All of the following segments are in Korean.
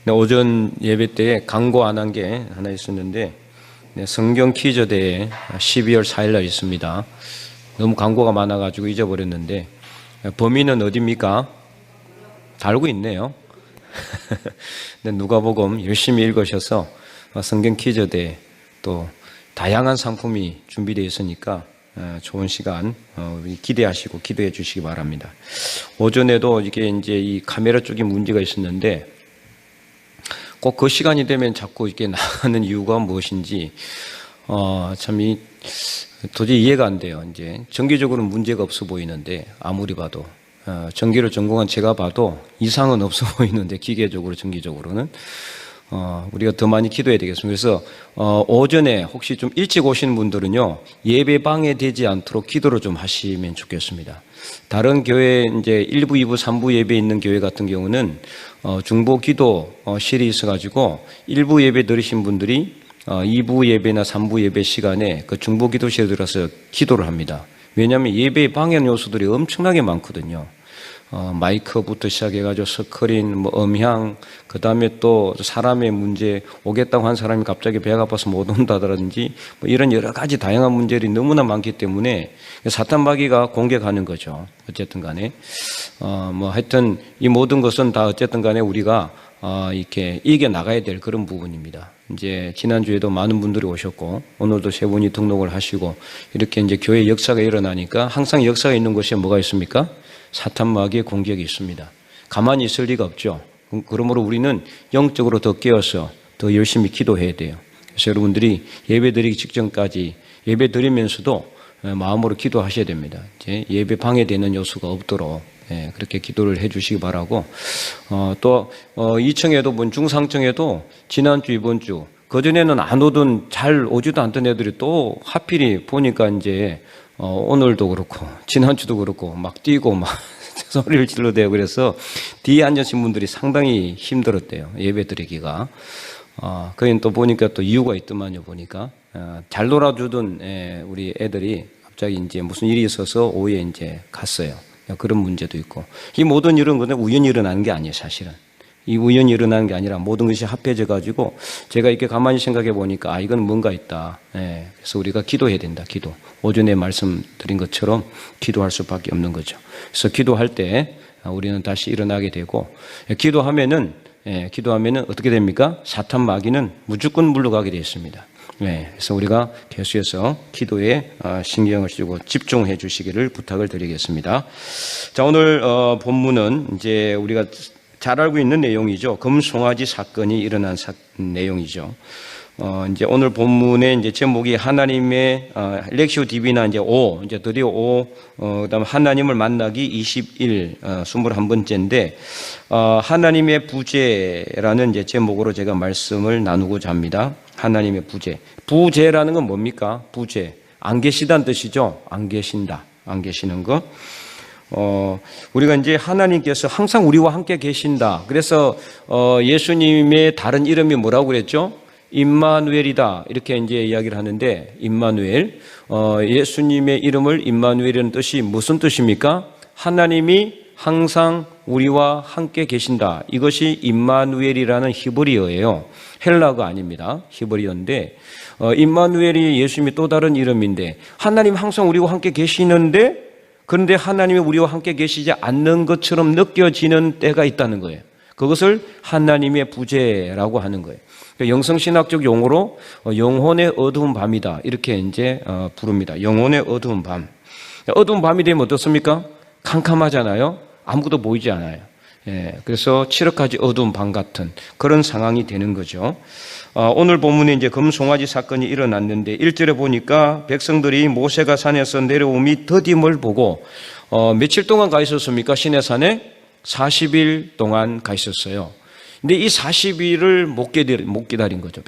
오전 예배 때에 광고 안 한 게 하나 있었는데 성경 퀴즈 대회 12월 4일 날 있습니다. 너무 광고가 많아가지고 잊어버렸는데 범위는 어디입니까? 다 알고 있네요. 누가복음 열심히 읽으셔서 성경 퀴즈 대회 또 다양한 상품이 준비되어 있으니까 좋은 시간 기대하시고 기도해 주시기 바랍니다. 오전에도 이게 이제 이 카메라 쪽에 문제가 있었는데 꼭 그 시간이 되면 자꾸 이렇게 나가는 이유가 무엇인지 참 도저히 이해가 안 돼요. 이제 정기적으로는 문제가 없어 보이는데 아무리 봐도 전기를 전공한 제가 봐도 이상은 없어 보이는데 기계적으로 정기적으로는 우리가 더 많이 기도해야 되겠습니다. 그래서 오전에 혹시 좀 일찍 오시는 분들은요 예배 방해되지 않도록 기도를 좀 하시면 좋겠습니다. 다른 교회 이제 1부, 2부, 3부 예배 있는 교회 같은 경우는 중보 기도실이 있어가지고 1부 예배 들으신 분들이 2부 예배나 3부 예배 시간에 그 중보 기도실에 들어서 기도를 합니다. 왜냐하면 예배 방해 요소들이 엄청나게 많거든요. 마이크부터 시작해가지고 스크린, 음향, 그 다음에 또 사람의 문제, 오겠다고 한 사람이 갑자기 배가 아파서 못 온다든지 이런 여러 가지 다양한 문제들이 너무나 많기 때문에 사탄 마귀가 공격하는 거죠. 어쨌든 간에 하여튼 이 모든 것은 다 어쨌든 간에 우리가 이렇게 이겨 나가야 될 그런 부분입니다. 이제 지난주에도 많은 분들이 오셨고 오늘도 세 분이 등록을 하시고 이렇게 이제 교회 역사가 일어나니까 항상 역사가 있는 곳에 뭐가 있습니까? 사탄 마귀의 공격이 있습니다. 가만히 있을 리가 없죠. 그러므로 우리는 영적으로 더 깨어서 더 열심히 기도해야 돼요. 그래서 여러분들이 예배 드리기 직전까지 예배 드리면서도 마음으로 기도하셔야 됩니다. 이제 예배 방해되는 요소가 없도록 그렇게 기도를 해 주시기 바라고 또 2층에도 중상층에도 지난주 이번주 그전에는 안 오던 잘 오지도 않던 애들이 또 하필이 보니까 이제 오늘도 그렇고 지난주도 그렇고 막 뛰고 막 소리를 질러대고 그래서 뒤에 앉으신 분들이 상당히 힘들었대요. 예배 드리기가. 그건 또 보니까 또 이유가 있더만요. 보니까 잘 놀아주던 우리 애들이 갑자기 이제 무슨 일이 있어서 오후에 이제 갔어요. 그런 문제도 있고 이 모든 일은 그냥 우연히 일어나는 게 아니에요. 사실은 이 우연히 일어나는 게 아니라 모든 것이 합해져 가지고 제가 이렇게 가만히 생각해 보니까 이건 뭔가 있다. 그래서 우리가 기도해야 된다. 기도. 오전에 말씀드린 것처럼 기도할 수밖에 없는 거죠. 그래서 기도할 때 우리는 다시 일어나게 되고 기도하면은 어떻게 됩니까? 사탄 마귀는 무조건 물러가게 되어 있습니다. 그래서 우리가 계속해서 기도에 신경을 쓰고 집중해 주시기를 부탁을 드리겠습니다. 자, 오늘 본문은 이제 우리가 잘 알고 있는 내용이죠. 금송아지 사건이 일어난 내용이죠. 이제 오늘 본문의 이제 제목이 하나님의 렉시오 디비나 이제 이제 드디어 그다음 하나님을 만나기 21 21번째인데 하나님의 부재라는 이제 제목으로 제가 말씀을 나누고자 합니다. 하나님의 부재. 부재라는 건 뭡니까? 부재. 안 계시다는 뜻이죠. 안 계신다. 안 계시는 것. 우리가 이제 하나님께서 항상 우리와 함께 계신다. 그래서 예수님의 다른 이름이 뭐라고 그랬죠? 임마누엘이다. 이렇게 이제 이야기를 하는데 임마누엘. 예수님의 이름을 임마누엘이라는 뜻이 무슨 뜻입니까? 하나님이 항상 우리와 함께 계신다. 이것이 임마누엘이라는 히브리어예요. 헬라어가 아닙니다. 히브리어인데 임마누엘이 예수님의 또 다른 이름인데 하나님 항상 우리와 함께 계시는데 그런데 하나님이 우리와 함께 계시지 않는 것처럼 느껴지는 때가 있다는 거예요. 그것을 하나님의 부재라고 하는 거예요. 영성신학적 용어로 영혼의 어두운 밤이다. 이렇게 이제 부릅니다. 영혼의 어두운 밤. 어두운 밤이 되면 어떻습니까? 캄캄하잖아요. 아무것도 보이지 않아요. 그래서 칠흑하지 어두운 밤 같은 그런 상황이 되는 거죠. 오늘 본문에 이제 금송아지 사건이 일어났는데 1절에 보니까 백성들이 모세가 산에서 내려오미 더딤을 보고 며칠 동안 가 있었습니까? 시내산에 40일 동안 가 있었어요. 근데 이 40일을 못 기다린 거죠.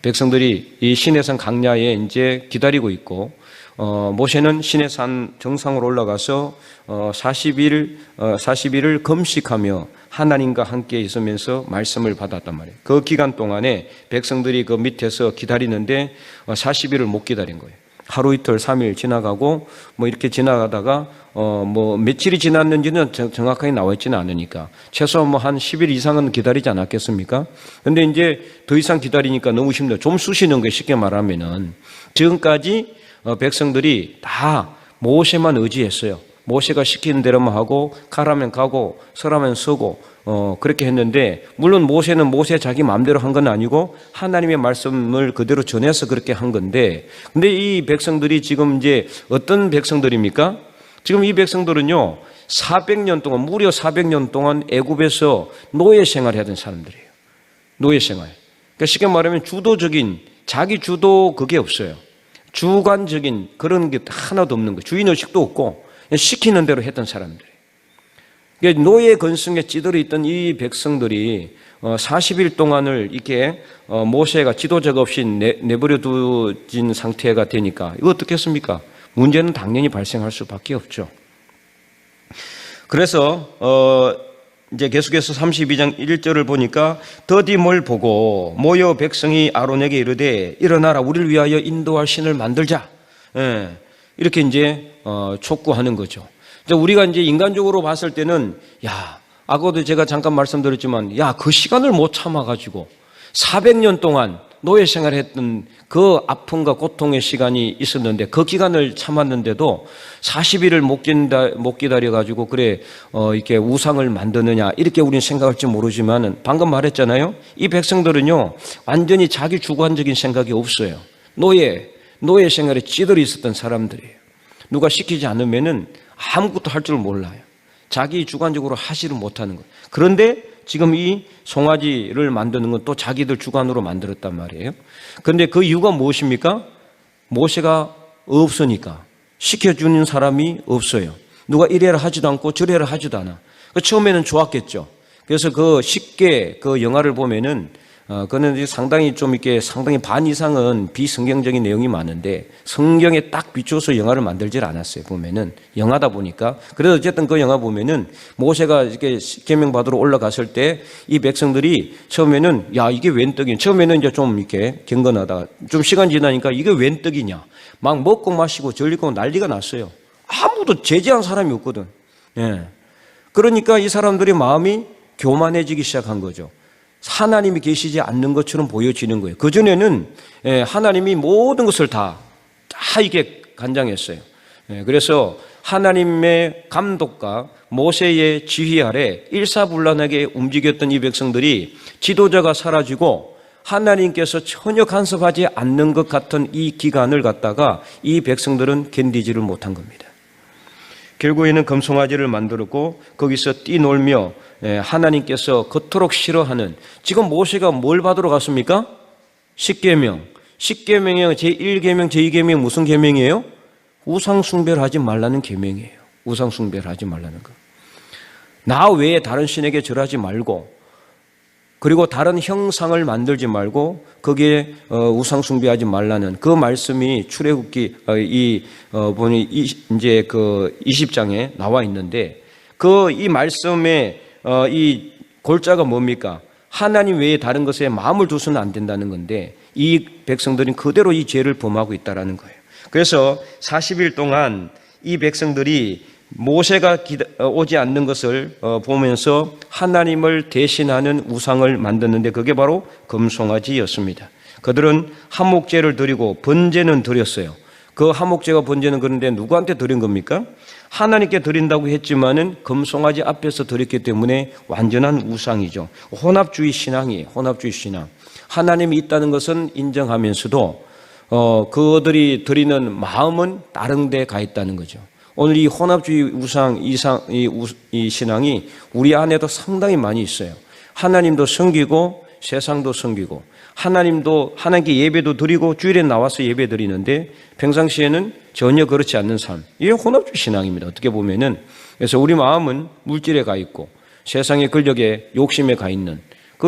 백성들이 이 시내산 강야에 이제 기다리고 있고 모세는 시내산 정상으로 올라가서 40일을 금식하며 하나님과 함께 있으면서 말씀을 받았단 말이에요. 그 기간 동안에 백성들이 그 밑에서 기다리는데 40일을 못 기다린 거예요. 하루 이틀 3일 지나가고 뭐 이렇게 지나가다가 뭐 며칠이 지났는지는 정확하게 나와 있지는 않으니까 최소 뭐 한 10일 이상은 기다리지 않았겠습니까? 근데 이제 더 이상 기다리니까 너무 힘들어. 좀 쑤시는 거예요. 쉽게 말하면은. 지금까지 백성들이 다 모세만 의지했어요. 모세가 시키는 대로만 하고 가라면 가고 서라면 서고 그렇게 했는데, 물론 모세는 모세 자기 마음대로 한 건 아니고 하나님의 말씀을 그대로 전해서 그렇게 한 건데, 근데 이 백성들이 지금 이제 어떤 백성들입니까? 지금 이 백성들은요 400년 동안, 무려 400년 동안 애굽에서 노예 생활을 하던 사람들이에요. 노예 생활. 그러니까 쉽게 말하면 주도적인 자기 주도 그게 없어요. 주관적인 그런 게 하나도 없는 거예요. 주인의식도 없고 시키는 대로 했던 사람들이에요. 그러니까 노예 건성에 찌들어 있던 이 백성들이 40일 동안을 이렇게 모세가 지도자가 없이 내버려 두진 상태가 되니까 이거 어떻겠습니까? 문제는 당연히 발생할 수밖에 없죠. 그래서 이제 계속해서 32장 1절을 보니까 더디뭘 보고 모여 백성이 아론에게 이르되 일어나라, 우리를 위하여 인도할 신을 만들자. 이렇게 이제 촉구하는 거죠. 우리가 이제 인간적으로 봤을 때는 아까도 제가 잠깐 말씀드렸지만 그 시간을 못 참아가지고 400년 동안 노예 생활했던 그 아픔과 고통의 시간이 있었는데 그 기간을 참았는데도 40일을 못 기다려가지고 그래 이렇게 우상을 만드느냐 이렇게 우리는 생각할지 모르지만은 방금 말했잖아요. 이 백성들은요 완전히 자기 주관적인 생각이 없어요. 노예 생활에 찌들어 있었던 사람들이에요. 누가 시키지 않으면은 아무것도 할 줄 몰라요. 자기 주관적으로 하지를 못하는 거예요. 그런데 지금 이 송아지를 만드는 건 또 자기들 주관으로 만들었단 말이에요. 그런데 그 이유가 무엇입니까? 모세가 없으니까. 시켜주는 사람이 없어요. 누가 이래라 하지도 않고 저래라 하지도 않아. 처음에는 좋았겠죠. 그래서 쉽게 영화를 보면은 그는 상당히 좀 이렇게 상당히 반 이상은 비성경적인 내용이 많은데 성경에 딱 비춰서 영화를 만들질 않았어요. 보면은 영화다 보니까. 그래서 어쨌든 그 영화 보면은 모세가 이렇게 계명 받으러 올라갔을 때 이 백성들이 처음에는 이게 웬 떡이냐. 처음에는 이제 좀 이렇게 경건하다가 좀 시간 지나니까 이게 웬 떡이냐. 막 먹고 마시고 절리고 난리가 났어요. 아무도 제지한 사람이 없거든. 그러니까 이 사람들의 마음이 교만해지기 시작한 거죠. 하나님이 계시지 않는 것처럼 보여지는 거예요. 그전에는 하나님이 모든 것을 다 이게 간장했어요. 그래서 하나님의 감독과 모세의 지휘 아래 일사불란하게 움직였던 이 백성들이 지도자가 사라지고 하나님께서 전혀 간섭하지 않는 것 같은 이 기간을 갖다가 이 백성들은 견디지를 못한 겁니다. 결국에는 금송아지를 만들었고 거기서 뛰놀며 하나님께서 그토록 싫어하는, 지금 모세가 뭘 받으러 갔습니까? 십계명. 십계명의 제1계명, 제2계명 무슨 계명이에요? 우상 숭배를 하지 말라는 계명이에요. 우상 숭배를 하지 말라는 거. 나 외에 다른 신에게 절하지 말고, 그리고 다른 형상을 만들지 말고 거기에 우상 숭배하지 말라는 그 말씀이 출애굽기 보니 이제 20장에 나와 있는데 이 말씀에 이 골자가 뭡니까? 하나님 외에 다른 것에 마음을 두서는 안 된다는 건데 이 백성들은 그대로 이 죄를 범하고 있다라는 거예요. 그래서 40일 동안 이 백성들이 모세가 오지 않는 것을 보면서 하나님을 대신하는 우상을 만드는데 그게 바로 금송아지였습니다. 그들은 한목제를 드리고 번제는 드렸어요. 그 한목제와 번제는 그런데 누구한테 드린 겁니까? 하나님께 드린다고 했지만은 금송아지 앞에서 드렸기 때문에 완전한 우상이죠. 혼합주의 신앙이에요. 혼합주의 신앙. 하나님이 있다는 것은 인정하면서도 그들이 드리는 마음은 다른 데 가 있다는 거죠. 오늘 이 혼합주의 우상, 이 신앙이 우리 안에도 상당히 많이 있어요. 하나님도 섬기고 세상도 섬기고 하나님께 예배도 드리고 주일에 나와서 예배 드리는데 평상시에는 전혀 그렇지 않는 삶. 이게 혼합주의 신앙입니다. 어떻게 보면은. 그래서 우리 마음은 물질에 가 있고 세상의 권력에 욕심에 가 있는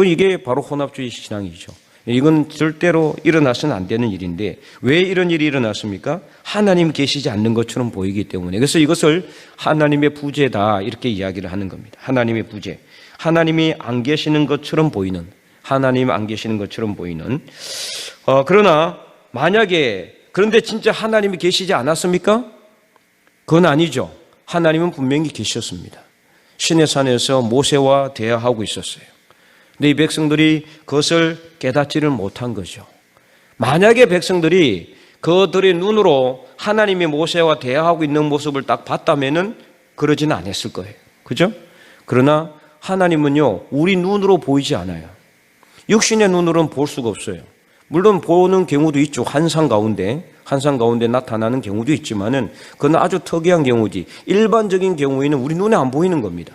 이게 바로 혼합주의 신앙이죠. 이건 절대로 일어나서는 안 되는 일인데 왜 이런 일이 일어났습니까? 하나님 계시지 않는 것처럼 보이기 때문에. 그래서 이것을 하나님의 부재다 이렇게 이야기를 하는 겁니다. 하나님의 부재. 하나님이 안 계시는 것처럼 보이는, 하나님 안 계시는 것처럼 보이는. 그러나 만약에 그런데 진짜 하나님이 계시지 않았습니까? 그건 아니죠. 하나님은 분명히 계셨습니다. 시내산에서 모세와 대화하고 있었어요. 근데 이 백성들이 그것을 깨닫지를 못한 거죠. 만약에 백성들이 그들의 눈으로 하나님이 모세와 대화하고 있는 모습을 딱 봤다면은 그러지는 않았을 거예요. 그죠? 그러나 하나님은요, 우리 눈으로 보이지 않아요. 육신의 눈으로는 볼 수가 없어요. 물론 보는 경우도 있죠. 환상 가운데 나타나는 경우도 있지만은 그건 아주 특이한 경우지. 일반적인 경우에는 우리 눈에 안 보이는 겁니다.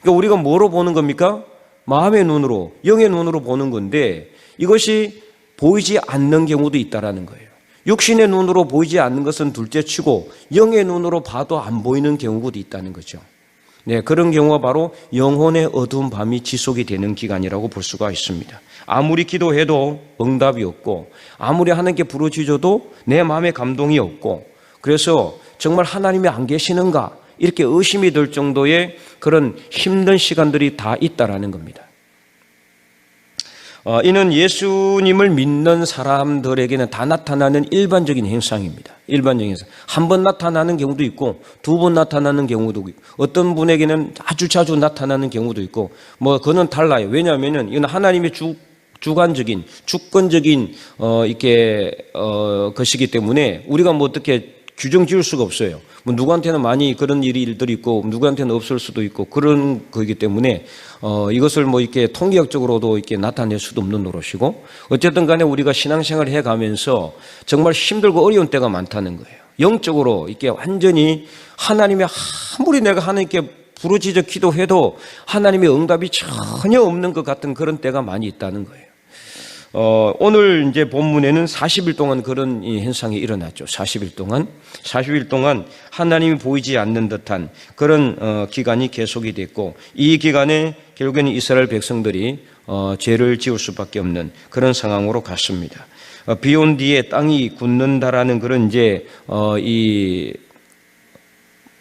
그러니까 우리가 뭐로 보는 겁니까? 마음의 눈으로, 영의 눈으로 보는 건데 이것이 보이지 않는 경우도 있다라는 거예요. 육신의 눈으로 보이지 않는 것은 둘째치고 영의 눈으로 봐도 안 보이는 경우도 있다는 거죠. 네, 그런 경우가 바로 영혼의 어두운 밤이 지속이 되는 기간이라고 볼 수가 있습니다. 아무리 기도해도 응답이 없고 아무리 하나님께 부르짖어도 내 마음에 감동이 없고 그래서 정말 하나님이 안 계시는가 이렇게 의심이 들 정도의 그런 힘든 시간들이 다 있다라는 겁니다. 이는 예수님을 믿는 사람들에게는 다 나타나는 일반적인 현상입니다. 일반적인 현상. 한 번 나타나는 경우도 있고 두 번 나타나는 경우도 있고 어떤 분에게는 아주 자주 나타나는 경우도 있고 그거는 달라요. 왜냐하면은 이건 하나님의 주관적인 주권적인 것이기 때문에 우리가 어떻게 규정 지을 수가 없어요. 누구한테는 많이 그런 일들이 있고 누구한테는 없을 수도 있고 그런 거이기 때문에 이것을 이렇게 통계학적으로도 이렇게 나타낼 수도 없는 노릇이고 어쨌든 간에 우리가 신앙생활을 해가면서 정말 힘들고 어려운 때가 많다는 거예요. 영적으로 이렇게 완전히 하나님이 아무리 내가 하나님께 부르짖어 기도해도 하나님의 응답이 전혀 없는 것 같은 그런 때가 많이 있다는 거예요. 오늘 이제 본문에는 40일 동안 그런 현상이 일어났죠. 40일 동안 하나님이 보이지 않는 듯한 그런 기간이 계속이 됐고 이 기간에 결국에는 이스라엘 백성들이 죄를 지을 수밖에 없는 그런 상황으로 갔습니다. 비온 뒤에 땅이 굳는다라는 그런 이제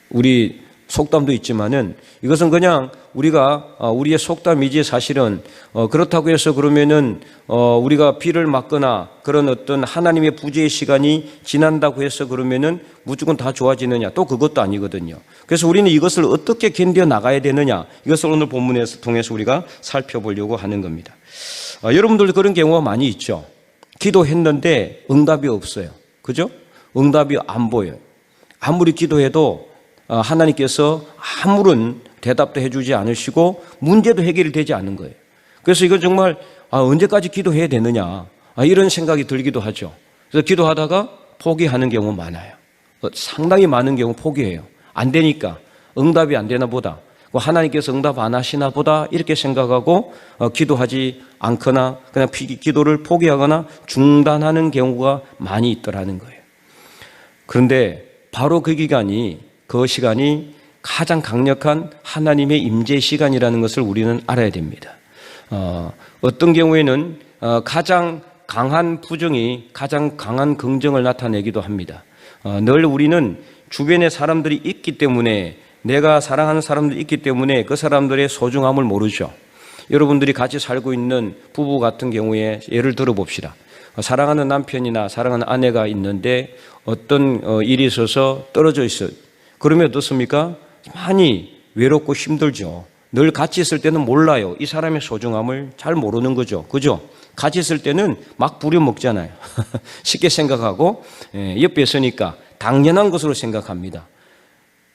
우리 속담도 있지만은 이것은 그냥 우리의 속담이지 사실은 그렇다고 해서 그러면은 우리가 비를 맞거나 그런 어떤 하나님의 부재의 시간이 지난다고 해서 그러면은 무조건 다 좋아지느냐 또 그것도 아니거든요. 그래서 우리는 이것을 어떻게 견뎌 나가야 되느냐 이것을 오늘 본문에서 통해서 우리가 살펴보려고 하는 겁니다. 여러분들도 그런 경우가 많이 있죠. 기도했는데 응답이 없어요. 그죠? 응답이 안 보여요. 아무리 기도해도 하나님께서 아무런 대답도 해주지 않으시고 문제도 해결이 되지 않는 거예요. 그래서 이건 정말 언제까지 기도해야 되느냐 이런 생각이 들기도 하죠. 그래서 기도하다가 포기하는 경우 많아요. 상당히 많은 경우 포기해요. 안 되니까 응답이 안 되나 보다. 하나님께서 응답 안 하시나 보다 이렇게 생각하고 기도하지 않거나 그냥 기도를 포기하거나 중단하는 경우가 많이 있더라는 거예요. 그런데 바로 그 시간이 가장 강력한 하나님의 임재 시간이라는 것을 우리는 알아야 됩니다. 어떤 경우에는 가장 강한 부정이 가장 강한 긍정을 나타내기도 합니다. 늘 우리는 주변에 사람들이 있기 때문에 내가 사랑하는 사람들이 있기 때문에 그 사람들의 소중함을 모르죠. 여러분들이 같이 살고 있는 부부 같은 경우에 예를 들어 봅시다. 사랑하는 남편이나 사랑하는 아내가 있는데 어떤 일이 있어서 떨어져 있어요. 그러면 어떻습니까? 많이 외롭고 힘들죠. 늘 같이 있을 때는 몰라요. 이 사람의 소중함을 잘 모르는 거죠. 그죠? 같이 있을 때는 막 부려먹잖아요. 쉽게 생각하고 옆에 있으니까 당연한 것으로 생각합니다.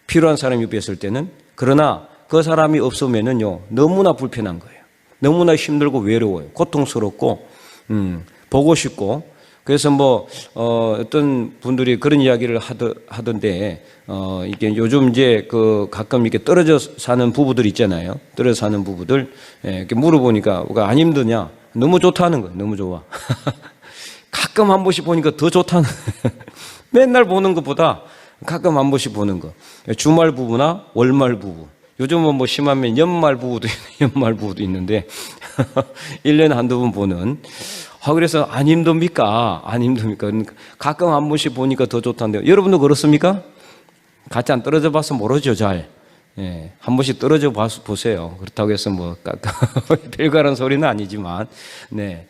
필요한 사람이 옆에 있을 때는. 그러나 그 사람이 없으면은요 너무나 불편한 거예요. 너무나 힘들고 외로워요. 고통스럽고 보고 싶고. 그래서 어떤 분들이 그런 이야기를 하던데, 이게 요즘 이제 가끔 이렇게 떨어져 사는 부부들 있잖아요. 떨어져 사는 부부들. 이렇게 물어보니까, 안 힘드냐? 너무 좋다는 거예요. 너무 좋아. 가끔 한 번씩 보니까 더 좋다는 거예요. 맨날 보는 것보다 가끔 한 번씩 보는 거. 주말 부부나 월말 부부. 요즘은 심하면 연말 부부도 있는데, 1년에 한두 번 보는. 그래서 안 힘듭니까? 그러니까 가끔 한 번씩 보니까 더 좋다는데요. 여러분도 그렇습니까? 같이 안 떨어져 봐서 모르죠, 잘. 한 번씩 떨어져 보세요. 그렇다고 해서 별거라는 소리는 아니지만, 네.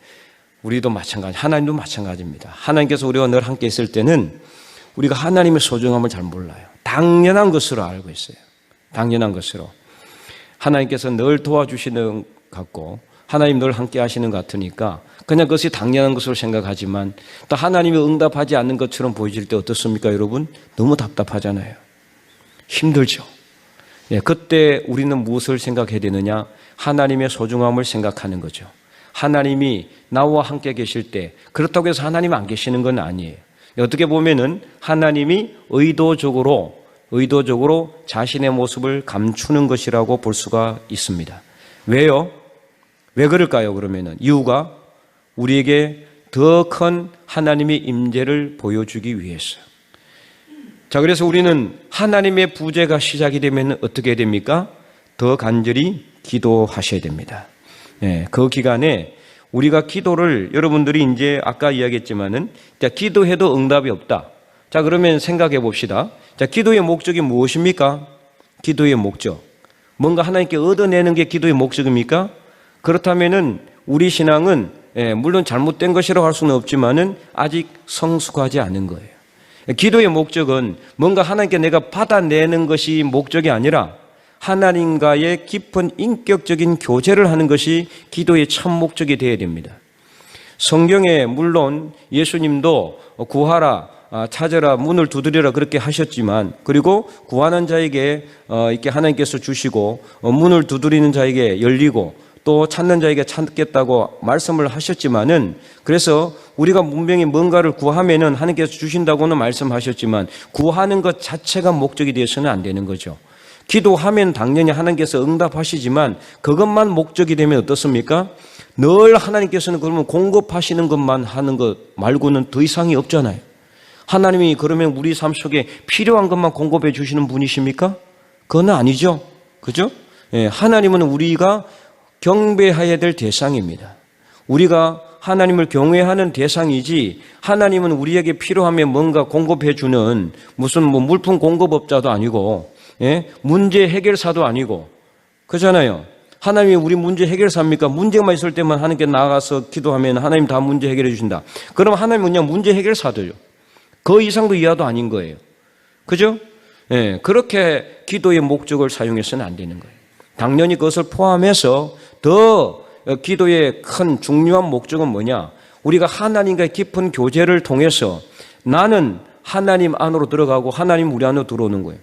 우리도 마찬가지, 하나님도 마찬가지입니다. 하나님께서 우리와 늘 함께 있을 때는 우리가 하나님의 소중함을 잘 몰라요. 당연한 것으로 알고 있어요. 당연한 것으로. 하나님께서 늘 도와주시는 것 같고 하나님 늘 함께 하시는 것 같으니까 그냥 그것이 당연한 것으로 생각하지만 또 하나님이 응답하지 않는 것처럼 보여질 때 어떻습니까, 여러분? 너무 답답하잖아요. 힘들죠. 예, 그때 우리는 무엇을 생각해야 되느냐? 하나님의 소중함을 생각하는 거죠. 하나님이 나와 함께 계실 때 그렇다고 해서 하나님 안 계시는 건 아니에요. 어떻게 보면은 하나님이 의도적으로 자신의 모습을 감추는 것이라고 볼 수가 있습니다. 왜요? 왜 그럴까요? 그러면은 이유가 우리에게 더 큰 하나님의 임재를 보여주기 위해서요. 자, 그래서 우리는 하나님의 부재가 시작이 되면 어떻게 됩니까? 더 간절히 기도하셔야 됩니다. 예, 그 기간에 우리가 기도를 여러분들이 이제 아까 이야기했지만은 자, 기도해도 응답이 없다. 자, 그러면 생각해 봅시다. 자, 기도의 목적이 무엇입니까? 기도의 목적. 뭔가 하나님께 얻어내는 게 기도의 목적입니까? 그렇다면은 우리 신앙은 물론 잘못된 것이라고 할 수는 없지만은 아직 성숙하지 않은 거예요. 기도의 목적은 뭔가 하나님께 내가 받아내는 것이 목적이 아니라 하나님과의 깊은 인격적인 교제를 하는 것이 기도의 첫 목적이 되어야 됩니다. 성경에 물론 예수님도 구하라, 찾으라, 문을 두드리라 그렇게 하셨지만 그리고 구하는 자에게 이렇게 하나님께서 주시고 문을 두드리는 자에게 열리고 또 찾는 자에게 찾겠다고 말씀을 하셨지만은 그래서 우리가 분명히 뭔가를 구하면은 하나님께서 주신다고는 말씀하셨지만 구하는 것 자체가 목적이 되어서는 안 되는 거죠. 기도하면 당연히 하나님께서 응답하시지만 그것만 목적이 되면 어떻습니까? 늘 하나님께서는 그러면 공급하시는 것만 하는 것 말고는 더 이상이 없잖아요. 하나님이 그러면 우리 삶 속에 필요한 것만 공급해 주시는 분이십니까? 그건 아니죠. 그죠? 예, 하나님은 우리가 경배해야 될 대상입니다. 우리가 하나님을 경외하는 대상이지 하나님은 우리에게 필요하면 뭔가 공급해 주는 무슨 물품 공급업자도 아니고 문제 해결사도 아니고 그렇잖아요. 하나님이 우리 문제 해결사입니까? 문제만 있을 때만 하나님께 나가서 기도하면 하나님 다 문제 해결해 주신다. 그럼 하나님은 그냥 문제 해결사들요. 그 이상도 이하도 아닌 거예요. 그죠? 그렇게 기도의 목적을 사용해서는 안 되는 거예요. 당연히 그것을 포함해서 더 기도의 큰 중요한 목적은 뭐냐? 우리가 하나님과의 깊은 교제를 통해서 나는 하나님 안으로 들어가고 하나님 우리 안으로 들어오는 거예요.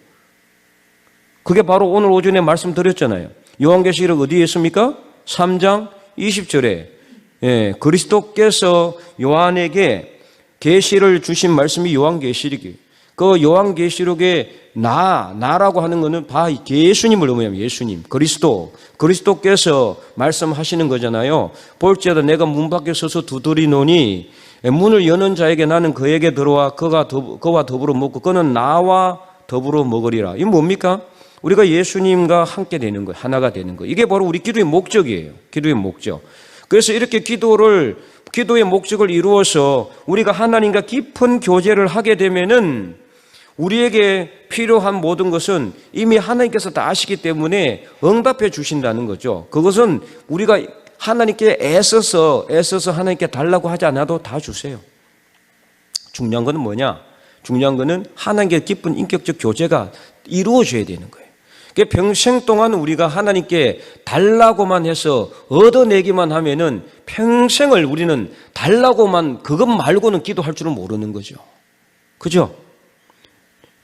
그게 바로 오늘 오전에 말씀드렸잖아요. 요한계시록 어디에 있습니까? 3장 20절에 그리스도께서 요한에게 계시를 주신 말씀이 요한계시록이에요. 그 요한계시록에 나라고 하는 것은 다 예수님을 의미합니다. 예수님, 그리스도께서 말씀하시는 거잖아요. 볼지어다 내가 문 밖에 서서 두드리노니 문을 여는 자에게 나는 그에게 들어와 그와 더불어 먹고 그는 나와 더불어 먹으리라. 이게 뭡니까? 우리가 예수님과 함께 되는 거예요. 하나가 되는 거예요. 이게 바로 우리 기도의 목적이에요. 기도의 목적. 그래서 이렇게 기도의 목적을 이루어서 우리가 하나님과 깊은 교제를 하게 되면은 우리에게 필요한 모든 것은 이미 하나님께서 다 아시기 때문에 응답해 주신다는 거죠. 그것은 우리가 하나님께 애써서 하나님께 달라고 하지 않아도 다 주세요. 중요한 것은 뭐냐? 중요한 것은 하나님께 깊은 인격적 교제가 이루어져야 되는 거예요. 평생 동안 우리가 하나님께 달라고만 해서 얻어내기만 하면은 평생을 우리는 달라고만 그것 말고는 기도할 줄은 모르는 거죠. 그죠?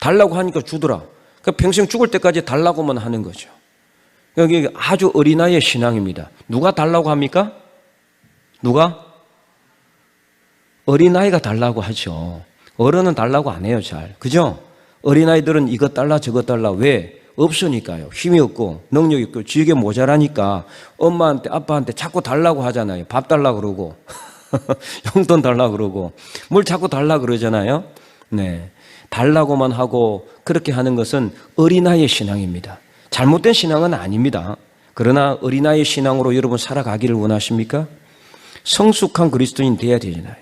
달라고 하니까 주더라. 그러니까 평생 죽을 때까지 달라고만 하는 거죠. 여기 아주 어린아이의 신앙입니다. 누가 달라고 합니까? 누가? 어린아이가 달라고 하죠. 어른은 달라고 안 해요, 잘. 그죠? 어린아이들은 이것 달라 저것 달라. 왜? 없으니까요. 힘이 없고 능력이 없고 지에게 모자라니까 엄마한테 아빠한테 자꾸 달라고 하잖아요. 밥 달라고 그러고 용돈 달라고 그러고 뭘 자꾸 달라고 그러잖아요. 네, 달라고만 하고 그렇게 하는 것은 어린아이의 신앙입니다. 잘못된 신앙은 아닙니다. 그러나 어린아이의 신앙으로 여러분 살아가기를 원하십니까? 성숙한 그리스도인 돼야 되잖아요.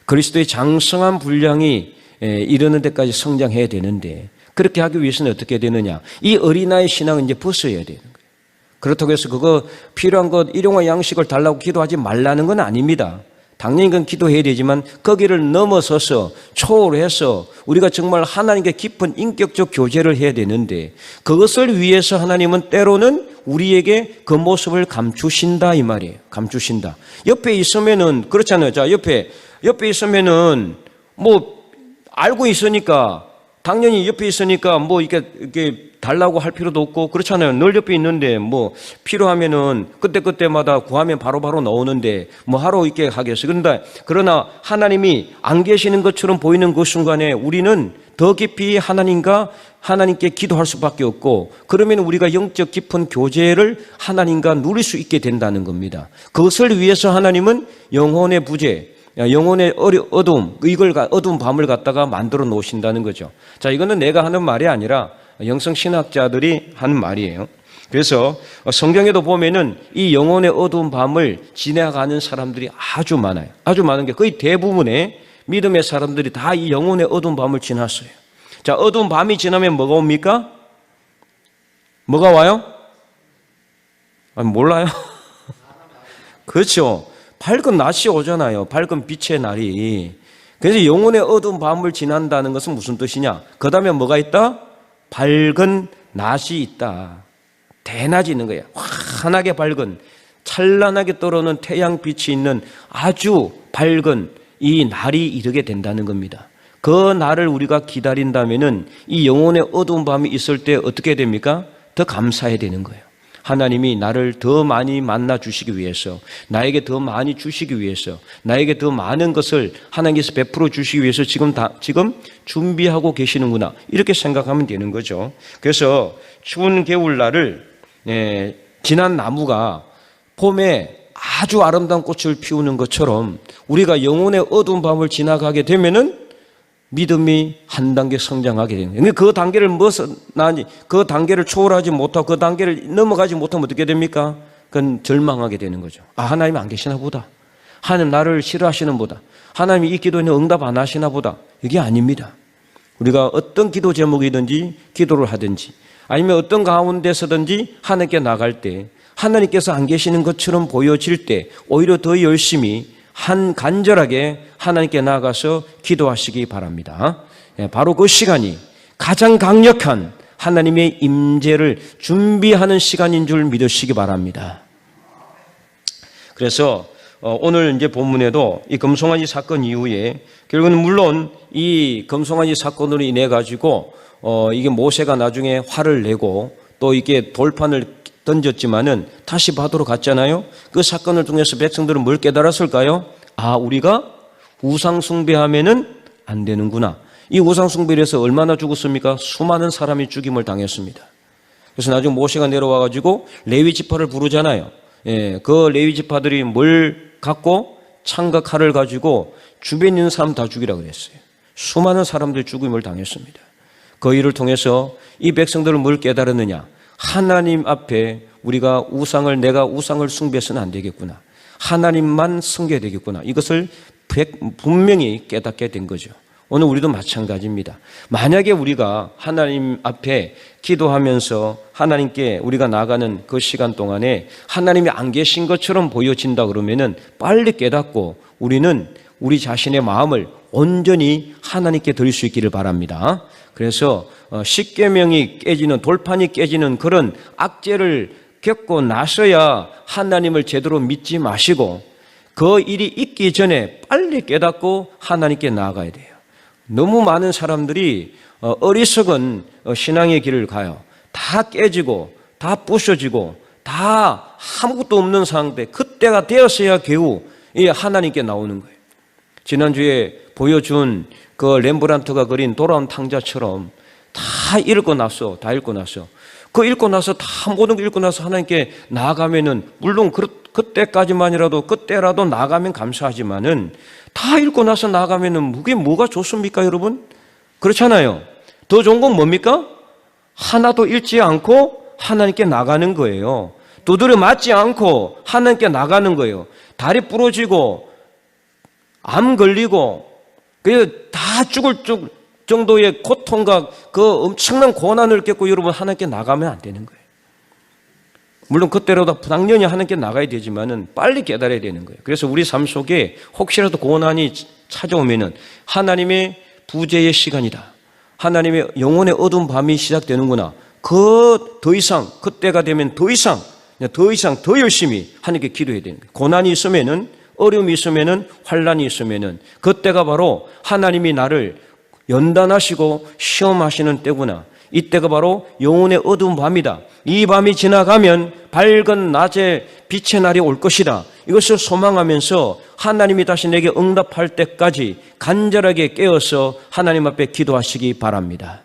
그리스도의 장성한 분량이 이르는 데까지 성장해야 되는데 그렇게 하기 위해서는 어떻게 되느냐? 이 어린아이 신앙은 이제 벗어야 되는 거예요. 그렇다고 해서 그거 필요한 것 일용할 양식을 달라고 기도하지 말라는 건 아닙니다. 당연히 그건 기도해야 되지만 거기를 넘어서서 초월해서 우리가 정말 하나님께 깊은 인격적 교제를 해야 되는데 그것을 위해서 하나님은 때로는 우리에게 그 모습을 감추신다 이 말이에요. 감추신다. 옆에 있으면은 그렇잖아요. 자, 옆에 있으면은 뭐 알고 있으니까 당연히 옆에 있으니까 뭐 이렇게 달라고 할 필요도 없고 그렇잖아요. 늘 옆에 있는데 뭐 필요하면은 그때마다 구하면 바로바로 나오는데 뭐 하러 있게 하겠어요. 그러나 하나님이 안 계시는 것처럼 보이는 그 순간에 우리는 더 깊이 하나님께 기도할 수밖에 없고 그러면 우리가 영적 깊은 교제를 하나님과 누릴 수 있게 된다는 겁니다. 그것을 위해서 하나님은 영혼의 부재, 영혼의 어두움, 어두운 밤을 갖다가 만들어 놓으신다는 거죠. 자, 이거는 내가 하는 말이 아니라 영성신학자들이 하는 말이에요. 그래서 성경에도 보면은 이 영혼의 어두운 밤을 지나가는 사람들이 아주 많아요. 아주 많은 게 거의 대부분의 믿음의 사람들이 다 이 영혼의 어두운 밤을 지났어요. 자, 어두운 밤이 지나면 뭐가 옵니까? 뭐가 와요? 몰라요? 그렇죠. 밝은 낮이 오잖아요. 밝은 빛의 날이. 그래서 영혼의 어두운 밤을 지난다는 것은 무슨 뜻이냐? 그 다음에 뭐가 있다? 밝은 낮이 있다. 대낮이 있는 거예요. 환하게 밝은, 찬란하게 떠오르는 태양빛이 있는 아주 밝은 이 날이 이르게 된다는 겁니다. 그 날을 우리가 기다린다면은 이 영혼의 어두운 밤이 있을 때 어떻게 됩니까? 더 감사해야 되는 거예요. 하나님이 나를 더 많이 만나 주시기 위해서, 나에게 더 많이 주시기 위해서, 나에게 더 많은 것을 하나님께서 베풀어 주시기 위해서 지금 준비하고 계시는구나, 이렇게 생각하면 되는 거죠. 그래서 추운 겨울날을 지난 나무가 봄에 아주 아름다운 꽃을 피우는 것처럼 우리가 영혼의 어두운 밤을 지나가게 되면은 믿음이 한 단계 성장하게 되는 거예요. 그 단계를 그 단계를 초월하지 못하고 그 단계를 넘어가지 못하면 어떻게 됩니까? 그건 절망하게 되는 거죠. 아, 하나님 안 계시나 보다. 하나님 나를 싫어하시는 보다. 하나님이 이 기도에는 응답 안 하시나 보다. 이게 아닙니다. 우리가 어떤 기도 제목이든지 기도를 하든지 아니면 어떤 가운데서든지 하나님께 나갈 때 하나님께서 안 계시는 것처럼 보여질 때 오히려 더 열심히 간절하게 하나님께 나아가서 기도하시기 바랍니다. 바로 그 시간이 가장 강력한 하나님의 임재를 준비하는 시간인 줄 믿으시기 바랍니다. 그래서 오늘 이제 본문에도 이 금송아지 사건 이후에 결국은 물론 이 금송아지 사건으로 인해 가지고 이게 모세가 나중에 화를 내고 또 이게 돌판을 던졌지만은 다시 바다로 갔잖아요. 그 사건을 통해서 백성들은 뭘 깨달았을까요? 아, 우리가 우상 숭배하면은 안 되는구나. 이 우상 숭배를 해서 얼마나 죽었습니까? 수많은 사람이 죽임을 당했습니다. 그래서 나중에 모세가 내려와 가지고 레위 지파를 부르잖아요. 그 레위 지파들이 뭘 갖고 창과 칼을 가지고 주변에 있는 사람 다 죽이라고 그랬어요. 수많은 사람들이 죽임을 당했습니다. 그 일을 통해서 이 백성들은 뭘 깨달았느냐? 하나님 앞에 내가 우상을 숭배해서는 안 되겠구나. 하나님만 섬겨야 되겠구나. 이것을 분명히 깨닫게 된 거죠. 오늘 우리도 마찬가지입니다. 만약에 우리가 하나님 앞에 기도하면서 하나님께 우리가 나가는 그 시간 동안에 하나님이 안 계신 것처럼 보여진다 그러면은 빨리 깨닫고 우리는 우리 자신의 마음을 온전히 하나님께 드릴 수 있기를 바랍니다. 그래서 십계명이 깨지는, 돌판이 깨지는 그런 악재를 겪고 나서야 하나님을 제대로 믿지 마시고 그 일이 있기 전에 빨리 깨닫고 하나님께 나아가야 돼요. 너무 많은 사람들이 어리석은 신앙의 길을 가요. 다 깨지고 다 부셔지고 다 아무것도 없는 상태, 그때가 되었어야 겨우 하나님께 나오는 거예요. 지난주에 보여준 그 렘브란트가 그린 돌아온 탕자처럼 다 읽고 나서 그 읽고 나서 다 모든 걸 읽고 나서 하나님께 나아가면은 물론 그때라도 나아가면 감사하지만은 다 읽고 나서 나아가면은 그게 뭐가 좋습니까, 여러분? 그렇잖아요. 더 좋은 건 뭡니까? 하나도 읽지 않고 하나님께 나가는 거예요. 두드려 맞지 않고 하나님께 나가는 거예요. 다리 부러지고 암 걸리고 다 죽을 정도의 고통과 그 엄청난 고난을 겪고 여러분 하나님께 나가면 안 되는 거예요. 물론 그때로도 당연히 하나님께 나가야 되지만은 빨리 깨달아야 되는 거예요. 그래서 우리 삶 속에 혹시라도 고난이 찾아오면은 하나님의 부재의 시간이다. 하나님의 영혼의 어두운 밤이 시작되는구나. 더 이상 그때가 되면 더 이상 더 열심히 하나님께 기도해야 되는 거예요. 고난이 있으면은, 어려움이 있으면은, 환란이 있으면은 그때가 바로 하나님이 나를 연단하시고 시험하시는 때구나. 이때가 바로 영혼의 어두운 밤이다. 이 밤이 지나가면 밝은 낮에 빛의 날이 올 것이다. 이것을 소망하면서 하나님이 다시 내게 응답할 때까지 간절하게 깨어서 하나님 앞에 기도하시기 바랍니다.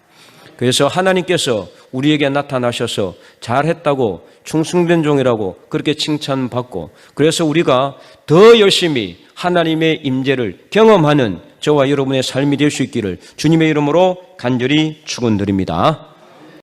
그래서 하나님께서 우리에게 나타나셔서 잘했다고, 충성된 종이라고 그렇게 칭찬받고, 그래서 우리가 더 열심히 하나님의 임재를 경험하는 저와 여러분의 삶이 될 수 있기를 주님의 이름으로 간절히 축원드립니다.